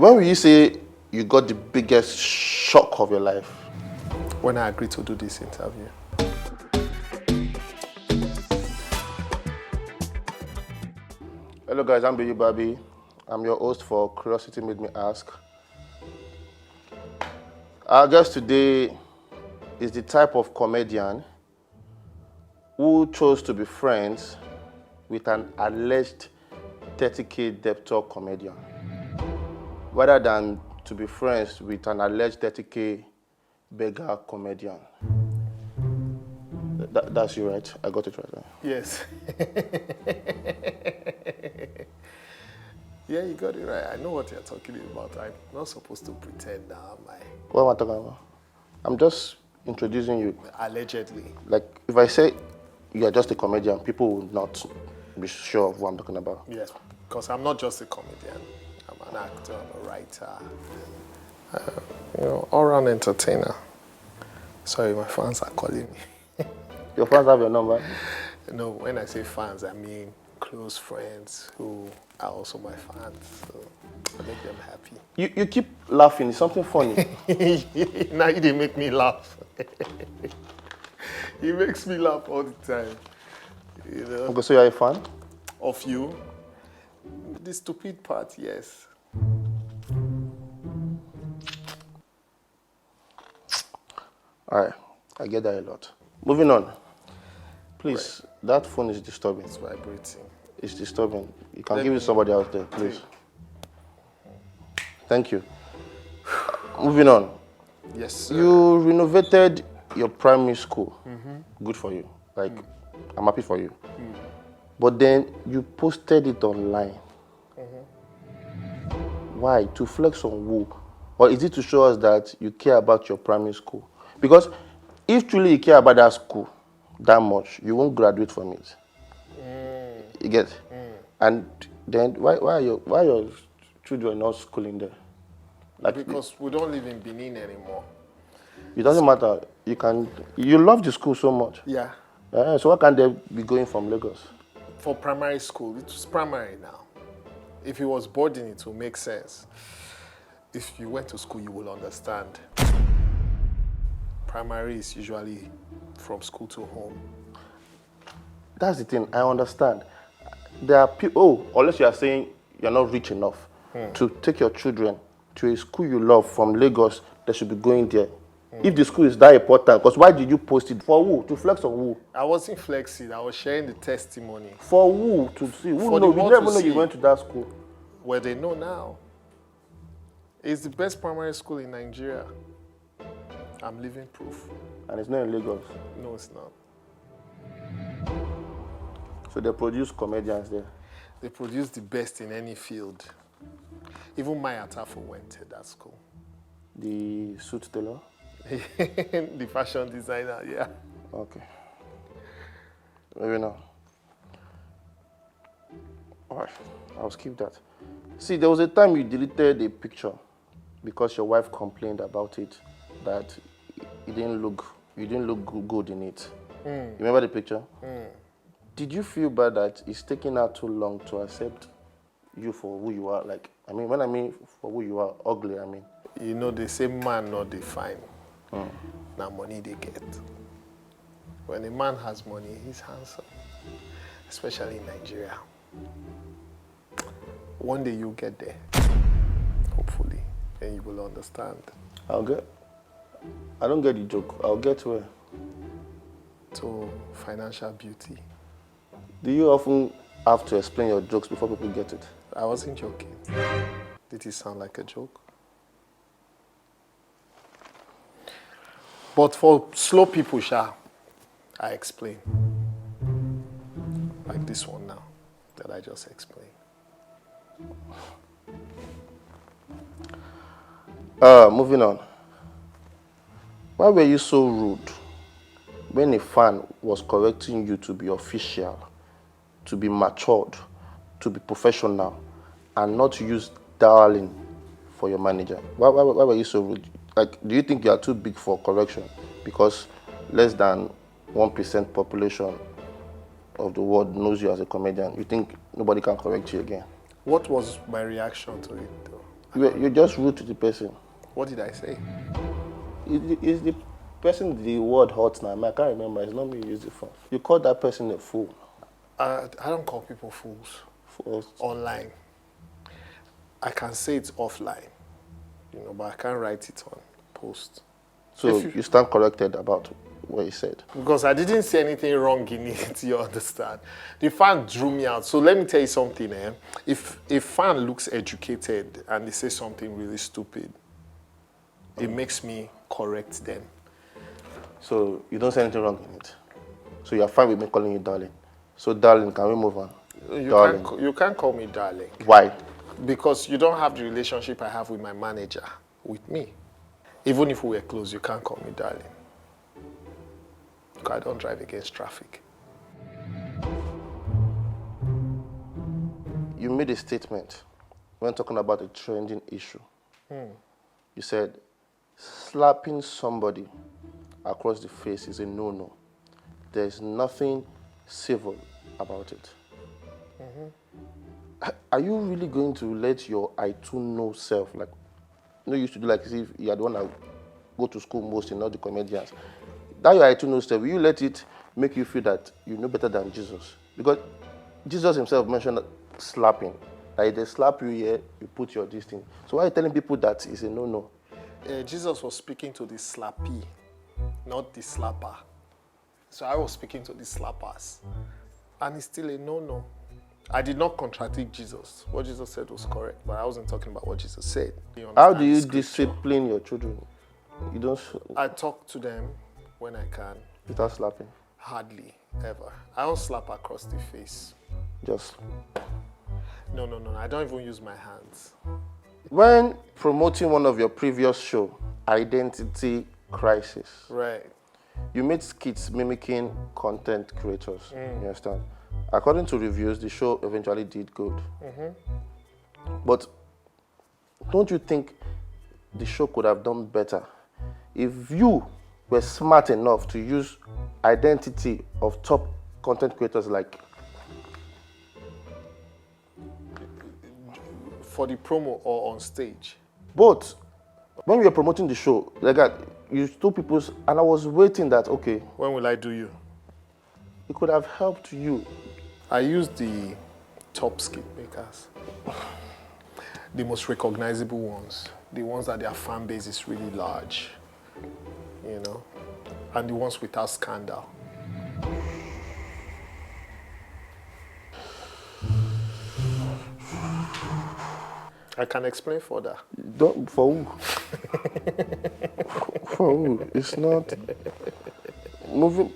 When will you say you got the biggest shock of your life? When I agreed to do this interview. Hello guys, I'm Baby Bobby. I'm your host for Curiosity Made Me Ask. Our guest today is the type of comedian who chose to be friends with an alleged 30K debtor comedian, rather than to be friends with an alleged 30K beggar comedian. That's you, right? I got it right. Right? Yes. Yeah, you got it right. I know what you're talking about. I'm not supposed to pretend now, am I? What am I talking about? I'm just introducing you. Allegedly. Like, if I say you're just a comedian, people will not be sure of what I'm talking about. Yes, because I'm not just a comedian. I'm an actor, I'm a writer, all-round entertainer. Sorry, my fans are calling me. Your fans have your number? No, when I say fans, I mean close friends who are also my fans. So I make them happy. You keep laughing. It's something funny. Now you didn't make me laugh. He makes me laugh all the time. You know? Okay, so you're a fan? Of you? The stupid part, yes. All right, I get that a lot. Moving on. Please, that phone is disturbing. It's vibrating. It's disturbing. You can give it to somebody else there, please. Thank you. Moving on. Yes, sir. You renovated your primary school. Good for you. Like, I'm happy for you. But then you posted it online. Why? To flex on who? Or is it to show us that you care about your primary school? Because if truly you care about that school that much, you won't graduate from it. You get? And then why are your children not schooling there? Like, because we don't live in Benin anymore. it doesn't matter. You love the school so much. Yeah. So why can't they be going from Lagos? For primary school, it's primary now. If it was boarding, it will make sense. If you went to school, you will understand. Primary is usually from school to home. That's the thing. I understand. There are people. Unless you are saying you're not rich enough to take your children to a school you love from Lagos, they should be going there. If the school is that important, because why did you post it? For who? To flex on who? I wasn't flexing. I was sharing the testimony. For who? To see? Who For know? the We world never to know you see. went to that school. Well, they know now. It's the best primary school in Nigeria. I'm living proof. And it's not in Lagos. No, it's not. So they produce comedians there. They produce the best in any field. Even Maya Tafo went to that school. The suit tailor? The fashion designer, yeah. Okay. Maybe not. All right, I'll skip that. See, there was a time you deleted a picture because your wife complained about it, that you didn't look good in it. You remember the picture? Did you feel bad that it's taking her too long to accept you for who you are? Like, when I mean for who you are, ugly, I mean. You know, they say man not define. Now money they get. When a man has money, he's handsome. Especially in Nigeria. One day you'll get there. Hopefully. And you will understand. I don't get the joke. I'll get where? To financial beauty. Do you often have to explain your jokes before people get it? I wasn't joking. Did it sound like a joke? But for slow people, I explain. Like this one now, that I just explained. Moving on. Why were you so rude when a fan was correcting you to be official, to be matured, to be professional, and not use darling for your manager? Why were you so rude? Like, do you think you are too big for correction because less than 1% population of the world knows you as a comedian? You think nobody can correct you again? What was my reaction to it, though? You're just rude to the person. What did I say? Is the person the word hot now? I can't remember. It's not me who used the phone. You called that person a fool. I don't call people fools. Fools. Online. I can say it offline, but I can't write it on post. So you stand corrected about what you said. Because I didn't say anything wrong in it, you understand? The fan drew me out. So let me tell you something, If a fan looks educated and they say something really stupid, it makes me correct them. So you don't say anything wrong in it. So you're fine with me calling you darling. So darling, can we move on? You can't call me darling. Why? Because you don't have the relationship I have with my manager, with me. Even if we were close, you can't call me darling. Because I don't drive against traffic. You made a statement when talking about a trending issue. You said, slapping somebody across the face is a no-no. There's nothing civil about it. Are you really going to let your I too know self, like, you used to do like as if you are the one that go to school most, not the comedians. That your I too know self, will you let it make you feel that you know better than Jesus? Because Jesus himself mentioned slapping. That if they slap you here, you put your this thing. So why are you telling people that it's a no-no? Jesus was speaking to the slappee, not the slapper. So I was speaking to the slappers. And it's still a no-no. I did not contradict Jesus. What Jesus said was correct, but I wasn't talking about what Jesus said. How do you discipline your children? You don't... I talk to them when I can. Without slapping? Hardly, ever. I don't slap across the face. Just... No. I don't even use my hands. When promoting one of your previous show, Identity Crisis, right, you made skits mimicking content creators. You understand? According to reviews, the show eventually did good. But don't you think the show could have done better if you were smart enough to use identity of top content creators like... For the promo or on stage? Both. When we were promoting the show, like you told people, and I was waiting that, okay. When will I do you? It could have helped you. I used the top skit makers. The most recognizable ones. The ones that their fan base is really large. And the ones without scandal. I can explain further. For who? For who? It's not moving.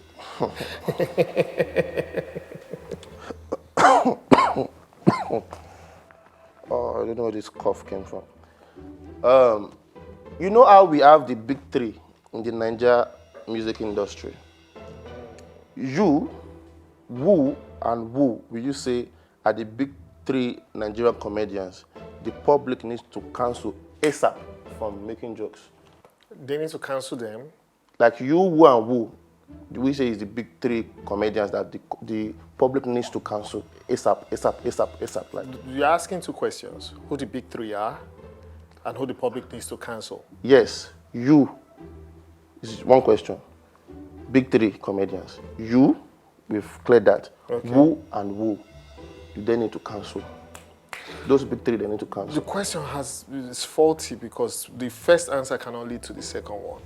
Oh, I don't know where this cough came from. You know how we have the big three in the Nigeria music industry? You, Woo, and Woo, will you say, are the big three Nigerian comedians the public needs to cancel ASAP from making jokes? They need to cancel them? Like you, Woo, and Woo, we say is the big three comedians that the public needs to cancel ASAP. Like, you're asking two questions. Who the big three are and who the public needs to cancel? Yes, you. This is one question. Big three comedians. You, we've cleared that. Okay. Woo and Woo, they need to cancel. Those big three, they need to cancel. The question is faulty because the first answer cannot lead to the second one.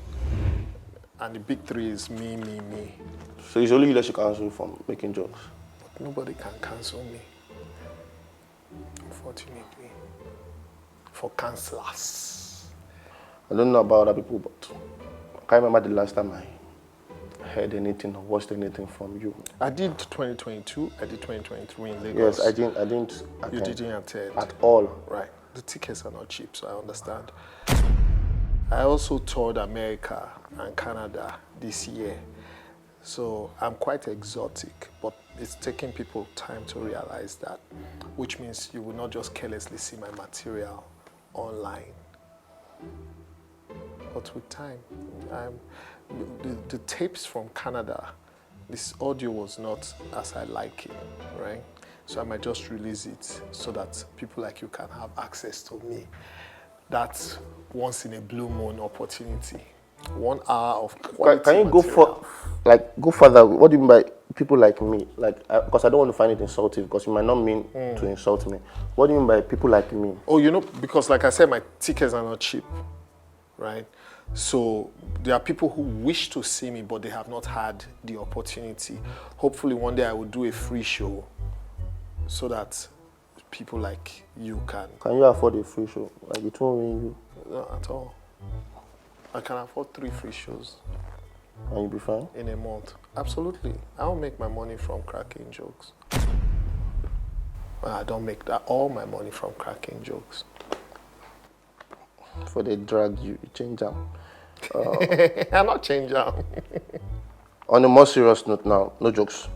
And the big three is me. So it's only you that should cancel from making jokes? But nobody can cancel me, unfortunately. For cancelers. I don't know about other people, but I can't remember the last time I heard anything or watched anything from you. I did 2022, I did 2023 in Lagos. Yes, I didn't attend. You didn't attend? At all. Right. The tickets are not cheap, so I understand. I also toured America and Canada this year. So I'm quite exotic, but it's taking people time to realize that, which means you will not just carelessly see my material online. But with time, the tapes from Canada, this audio was not as I like it, right? So I might just release it so that people like you can have access to me. that once in a blue moon opportunity. 1 hour of quality Can you go material. go further? What do you mean by people like me? Like, because I don't want to find it insulting, because you might not mean to insult me. What do you mean by people like me? Oh, because like I said, my tickets are not cheap, right? So there are people who wish to see me, but they have not had the opportunity. Hopefully one day I will do a free show so that people like you can. Can you afford a free show? Like, it won't mean you, Not at all. I can afford 3 free shows and you'll be fine. in a month. Absolutely. I don't make my money from cracking jokes. I don't make all my money from cracking jokes. For they drag you, you change them. I'm not changing. On a more serious note now, no jokes.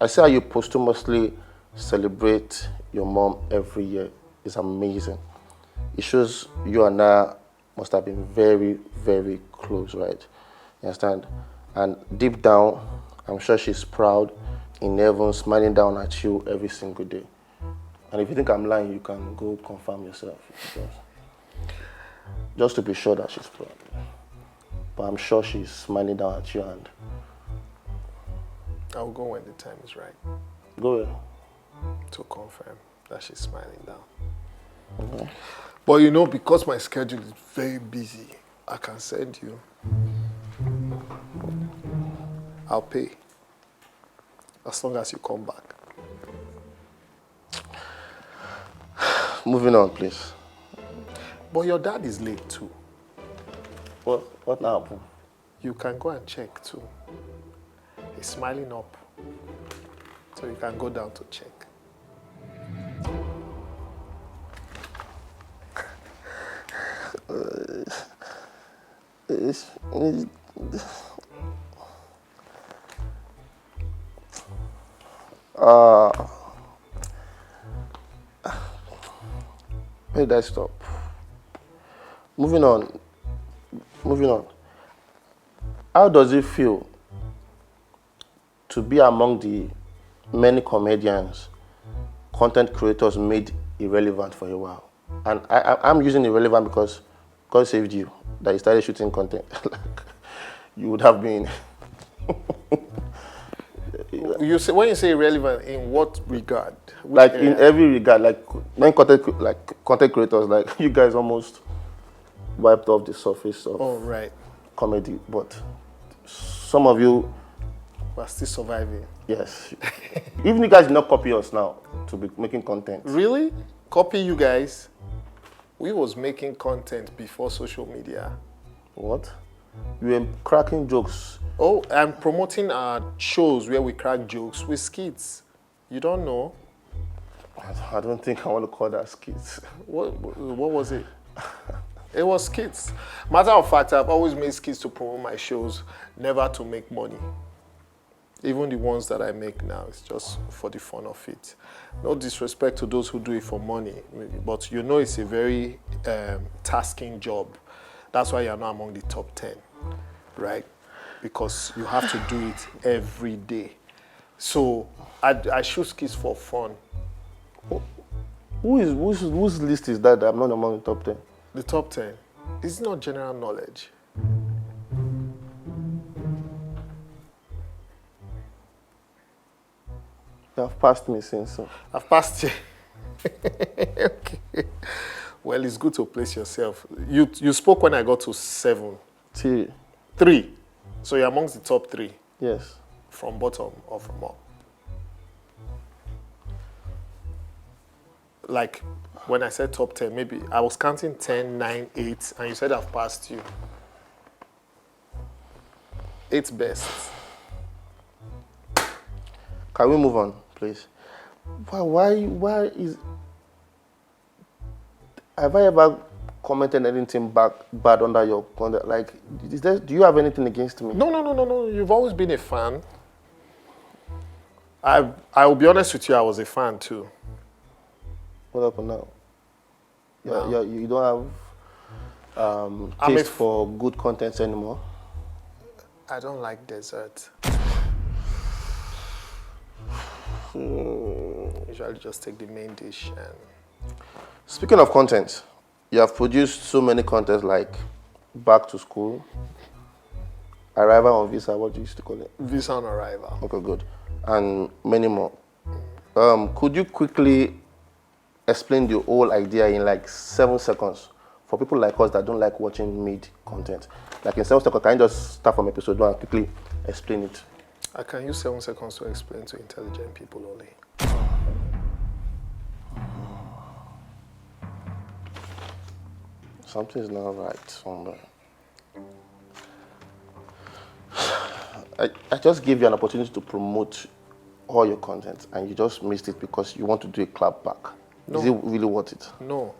I see how you posthumously celebrate your mom every year. It's amazing. It shows you and I must have been very, very close, right? You understand? And deep down, I'm sure she's proud in heaven, smiling down at you every single day. And if you think I'm lying, you can go confirm yourself. Just to be sure that she's proud. But I'm sure she's smiling down at you, and I'll go when the time is right go ahead. to confirm that she's smiling down. Okay. But because my schedule is very busy, I can send you. I'll pay. As long as you come back. Moving on, please. But your dad is late too. What now happened? You can go and check too. He's smiling up. So you can go down to check. Where did I stop? Moving on. How does it feel to be among the many comedians, content creators made irrelevant for a while? And I'm using irrelevant because God saved you, that you started shooting content. You would have been. When you say irrelevant, in what regard? Like in every regard, like when content creators, like you guys almost wiped off the surface of comedy, but some of you we're still surviving. Yes. Even you guys did not copy us now to be making content. Really? Copy you guys? We was making content before social media. What? We were cracking jokes. Oh, and promoting our shows where we crack jokes with skits. You don't know? I don't think I want to call that skits. What was it? It was skits. Matter of fact, I've always made skits to promote my shows, never to make money. Even the ones that I make now, it's just for the fun of it. No disrespect to those who do it for money, but it's a very tasking job. That's why you're not among the top 10, right? Because you have to do it every day. So I shoot skits for fun. Whose list is that I'm not among the top 10? The top 10. It's not general knowledge. You have passed me since. So. I've passed you. Okay. Well, it's good to place yourself. You spoke when I got to 7. 3. So you're amongst the top 3? Yes. From bottom or from up? Like, when I said top 10, maybe I was counting 10, 9, 8, and you said I've passed you. 8 best. Can we move on, please? Why is... Have I ever commented anything bad under your content? Like, do you have anything against me? No. You've always been a fan. I will be honest with you, I was a fan too. What happened now? You don't have taste for good content anymore? I don't like dessert. Usually just take the main dish and... Speaking of content, You have produced so many contests like Back to School, Arrival on Visa, what do you used to call it? Visa on Arrival. Okay, good. And many more. Could you quickly explain the whole idea in like 7 seconds for people like us that don't like watching mid content? Like in 7 seconds, can you just start from episode 1 and quickly explain it? I can use 7 seconds to explain to intelligent people only. Something's not right somewhere. I just gave you an opportunity to promote all your content and you just missed it because you want to do a clap back. No. Is it really worth it? No.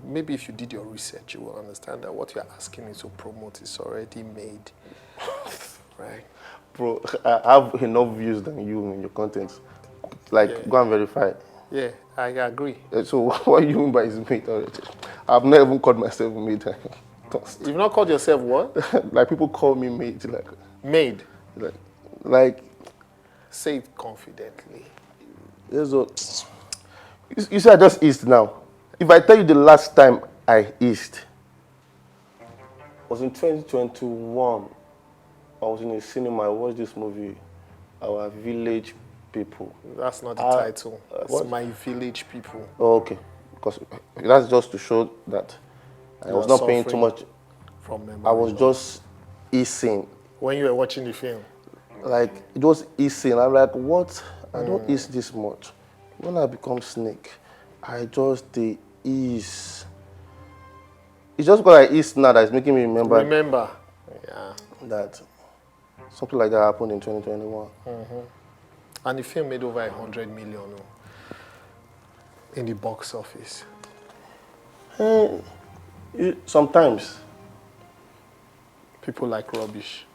Maybe if you did your research, you will understand that what you're asking me to promote is already made. Right? Bro, I have enough views than you in your content. Like, Yeah. go and verify. Yeah, I agree. So what do you mean by is made already? I've never even called myself made. You've not called yourself what? Like people call me made. Made. Like Say it confidently. there's a, you see I just east now. If I tell you the last time I east was in 2021. I was in a cinema, I watched this movie, Our Village People. That's not the title. It's what? My Village People. Oh, okay. Because that's just to show that I was not paying too much. From memory. I was just easing. When you were watching the film. Like, it was easing. I'm like, what? I don't ease this much. When I become snake, I just the ease. It's just because I ease now that it's making me remember. Yeah. That something like that happened in 2021. And the film made over 100 million in the box office. Sometimes. People like rubbish.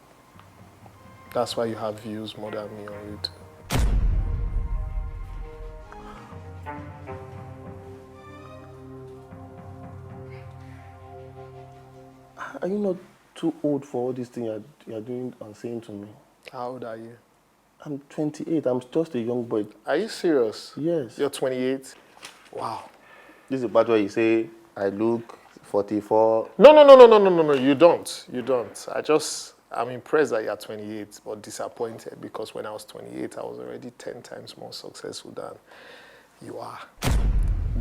That's why you have views more than me on YouTube. Are you not too old for all these things you're doing and saying to me? How old are you? I'm 28. I'm just a young boy. Are you serious? Yes. You're 28? Wow. This is the part where you say, I look 44. No, you don't. You don't. I'm impressed that you're 28, but disappointed because when I was 28, I was already 10 times more successful than you are.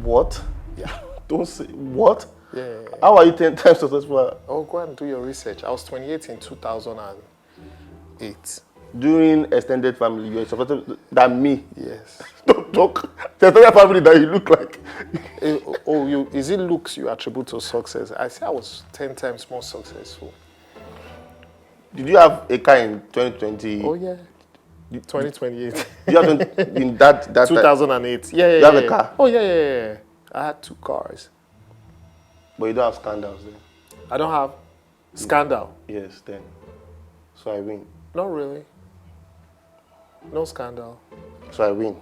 What? Yeah. Don't say, what? Yeah. How are you 10 times successful? Oh, go and do your research. I was 28 in 2008. During extended family, you're successful than me. Yes. Don't talk. The extended family that you look like. Is it looks you attribute to success? I say I was 10 times more successful. Did you have a car in 2020? Oh, yeah. 2028. You have in that 2008. Yeah. You have a car? Oh, yeah. I had 2 cars. But you don't have scandals then? I don't have scandal. Yes, then. So I win. Not really. No scandal. So I win.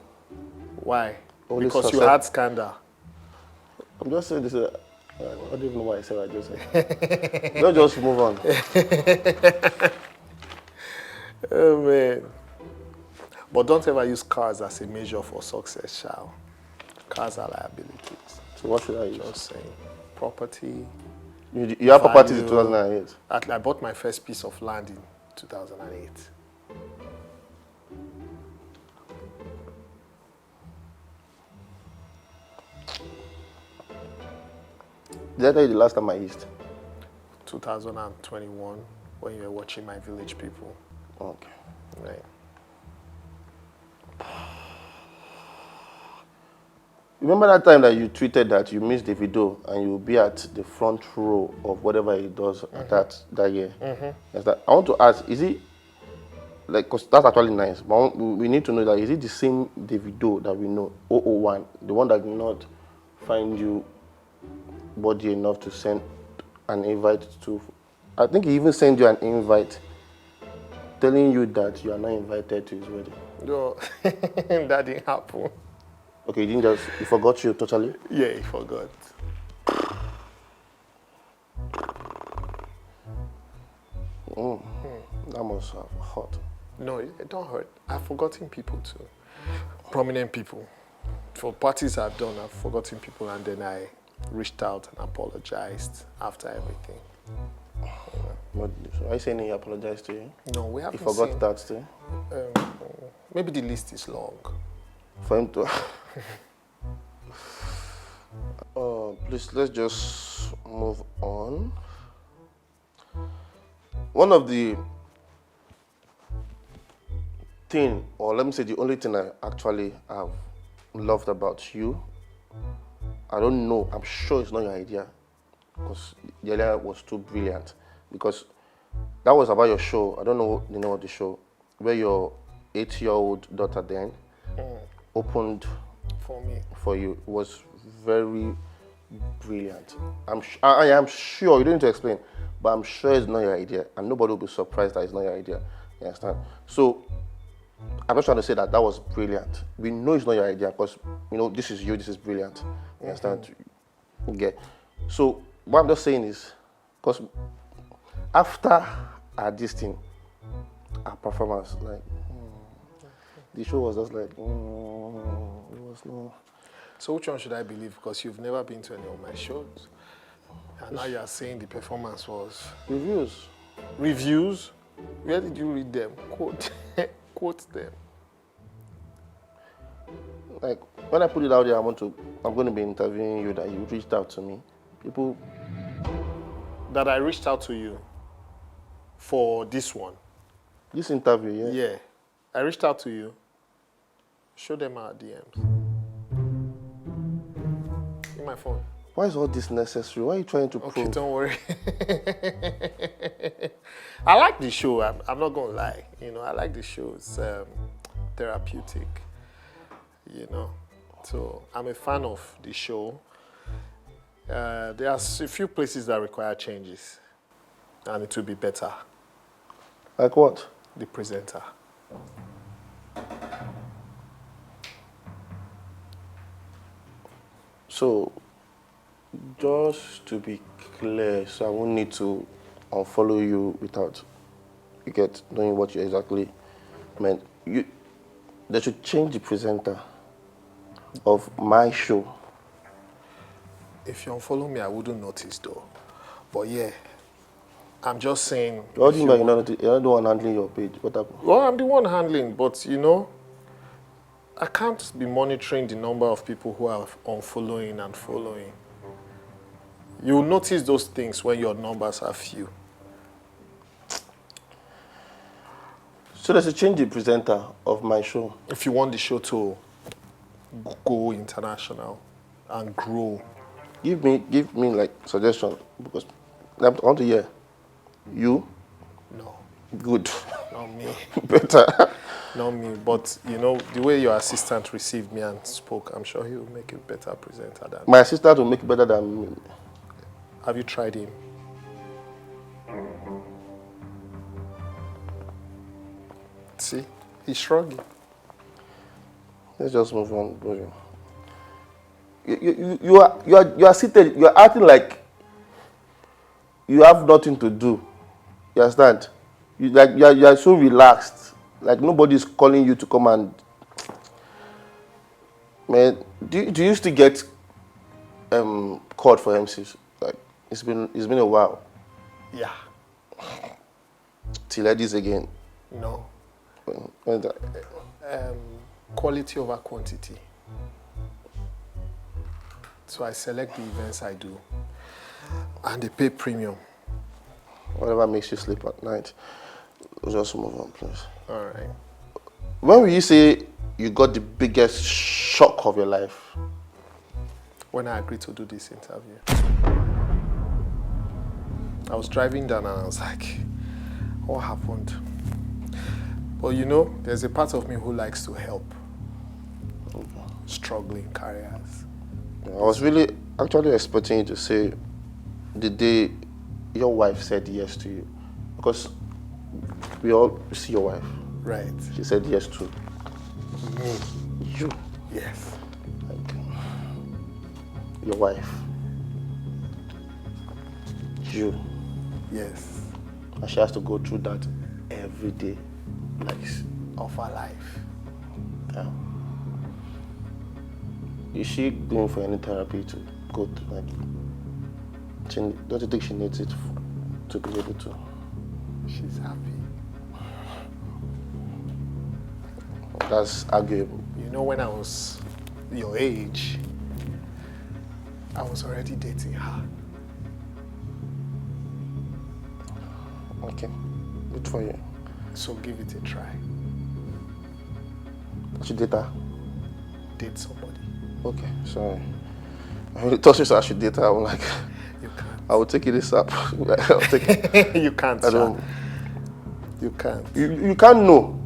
Why? Only Because you success. had scandal. I'm just saying this. I don't even know why I said what I just said. Let's just move on. Oh, man. But don't ever use cars as a measure for success, shall? Cars are liabilities. So what should I use? Just saying. Property. You have properties in value. 2008. I bought my first piece of land in 2008. Did I tell you the last time I east? 2021, when you were watching My Village People. Okay. Right. Remember that time that you tweeted that you missed the video and you'll be at the front row of whatever he does at that year? Yes, that. I want to ask, is it, like, because that's actually nice, but we need to know that, is it the same Davido that we know, 001, the one that did not find you body enough to send an invite to, I think he even sent you an invite telling you that you are not invited to his wedding. No, that didn't happen. Okay, he forgot you totally? Yeah, he forgot. That must have hurt. No, it don't hurt. I've forgotten people too. Prominent people. For parties I've done, I've forgotten people and then I reached out and apologized after everything. But, so are you saying he apologized to you? No, we He haven't forgot seen. that too? Maybe the list is long. For him to... Please, let's just move on. One of the thing, or let me say the only thing I actually have loved about you, I don't know, I'm sure it's not your idea, because the idea was too brilliant, because that was about your show. I don't know the name of the show, where your 8-year-old daughter then opened For me. for you. It was very brilliant. I am sure, you don't need to explain, but I'm sure it's not your idea, and nobody will be surprised that it's not your idea. You understand? So I'm not trying to say that was brilliant. We know it's not your idea because, you know, this is you, this is brilliant. You understand? Okay. So what I'm just saying is, because after this thing, our performance, like, the show was just like, it was no. So which one should I believe? Because you've never been to any of my shows. And now you're saying the performance was... Reviews. Reviews? Where did you read them? Quote them. Like, when I put it out there, I'm going to be interviewing you, that you reached out to me. People... That I reached out to you for this one. This interview, yeah? Yeah. I reached out to you. Show them our DMs. In my phone. Why is all this necessary? Why are you trying to Okay, prove? don't worry. I like the show. I'm not going to lie. You know, I like the show. It's therapeutic. You know. So I'm a fan of the show. There are a few places that require changes. And it will be better. Like what? The presenter. So, just to be clear, so I won't need to unfollow you without you get knowing what you exactly meant. They should change the presenter of my show. If you unfollow me, I wouldn't notice though. But yeah, I'm just saying. What do you mean you're not the one handling your page? What happened? Well, I'm the one handling, but you know, I can't be monitoring the number of people who are unfollowing and following. You'll notice those things when your numbers are few. So there's a change the presenter of my show. If you want the show to go international and grow. Give me like suggestion, because I want to hear. You? No. Good. Not me. Better. Not me. But you know, the way your assistant received me and spoke, I'm sure he will make a better presenter than me. My assistant will make it better than me. Have you tried him? See? He's shrugging. Let's just move on, Bovi. You are seated. You are acting like you have nothing to do. You understand? You are so relaxed. Like nobody's calling you to come and. Man, do you still get called for MCs? Like it's been a while. Yeah. Till like this again. No. When's that? Quality over quantity. So I select the events I do, and they pay premium. Whatever makes you sleep at night. Just move on, please. All right. When will you say you got the biggest shock of your life? When I agreed to do this interview, I was driving down and I was like, what happened? But you know, there's a part of me who likes to help struggling careers. I was really actually expecting you to say the day your wife said yes to you, because we all see your wife. Right. She said yes to Me. you. Yes. Like, your wife. You. Yes. And she has to go through that every day. Like, Of our life. yeah. Is she going for any therapy too? good. Like, don't you think she needs it to be able to? She's happy. That's arguable. You know, when I was your age, I was already dating her. Okay, good for you. So give it a try. I should date her? Date somebody. Okay, sorry. I really thought you said I should date her. I'm like, You can't. I will take it this up. I'll take it. You can't, I don't. You can't. You can't know.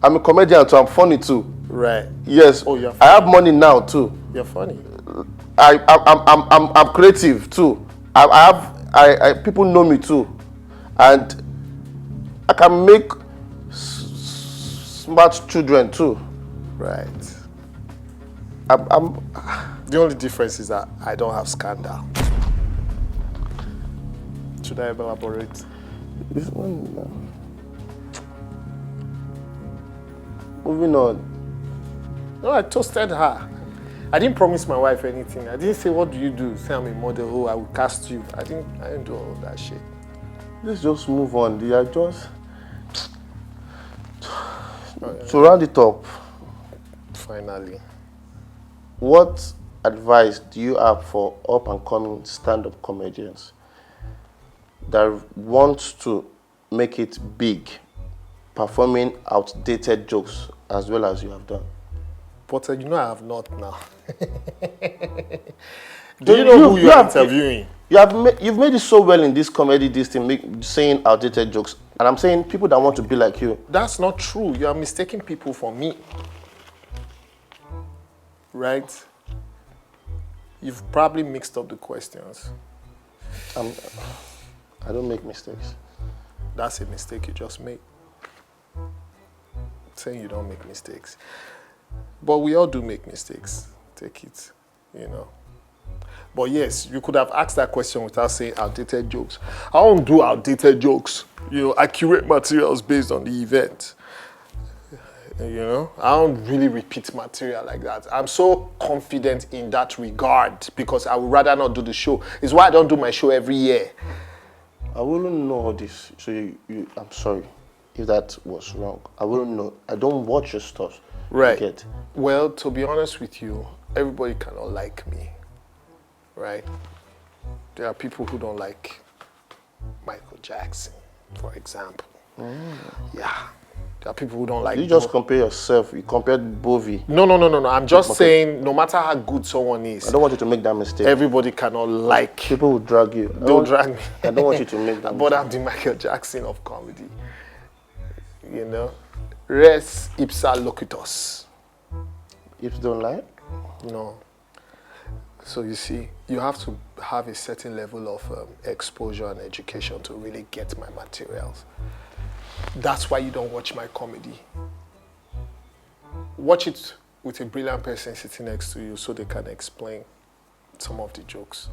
I'm a comedian too. I'm funny too. Right. Yes. Oh, you're I funny. have money now too. You're funny. I'm creative too. I people know me too, and I can make smart children too. Right. I'm The only difference is that I don't have scandal. Should I elaborate? this one. Moving on. No, I toasted her. I didn't promise my wife anything. I didn't say, what do you do? Say I'm a model. Oh, I will cast you. I didn't do all of that shit. Let's just move on. They are just to round it up. Finally. What advice do you have for up and coming stand-up comedians that want to make it big, performing outdated jokes as well as you have done? But you know I have not now. Do you know who you are interviewing? You've made it so well in this comedy, this thing, saying outdated jokes. And I'm saying people that want to be like you. That's not true. You are mistaking people for me. Right? You've probably mixed up the questions. I don't make mistakes. That's a mistake you just made. Saying you don't make mistakes. But we all do make mistakes. Take it, you know. But yes, you could have asked that question without saying outdated jokes. I don't do outdated jokes. You know, I curate materials based on the event. You know, I don't really repeat material like that. I'm so confident in that regard because I would rather not do the show. It's why I don't do my show every year. I wouldn't know all this. So I'm sorry if that was wrong. I wouldn't know. I don't watch your stuff. Right. Well, to be honest with you, everybody cannot like me. Right? There are people who don't like Michael Jackson, for example. Yeah. There are people who don't like... You just compare yourself. You compared Bovi. No. I'm just saying, no matter how good someone is... I don't want you to make that mistake. Everybody cannot like... People will drag you. Don't drag me. I don't want you to make that But mistake. I'm the Michael Jackson of comedy. You know? Res ipsa locutus. If you don't like? No. So you see, you have to have a certain level of exposure and education to really get my materials. That's why you don't watch my comedy. Watch it with a brilliant person sitting next to you so they can explain some of the jokes.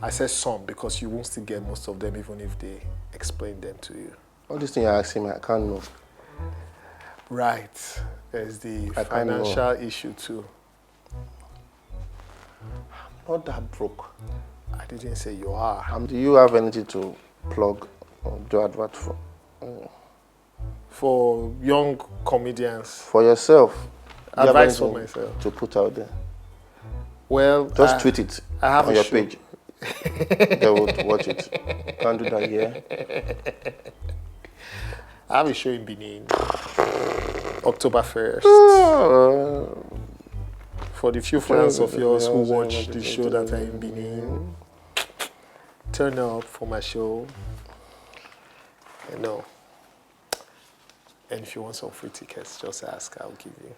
I said some because you won't still get most of them even if they explain them to you. All these things you're asking me, I can't know. Right. There's the financial issue too. Not that broke. I didn't say you are. Do you have anything to plug or do advert for? For young comedians. For yourself. Advice for myself. To put out there. Well, just tweet it I have on your show. page. They would watch it. Can't do that here. I have a show in Benin, October 1st. For the few friends of yours who watch the show that are in Benin, turn up for my show. You know. And if you want some free tickets, just ask, I'll give you.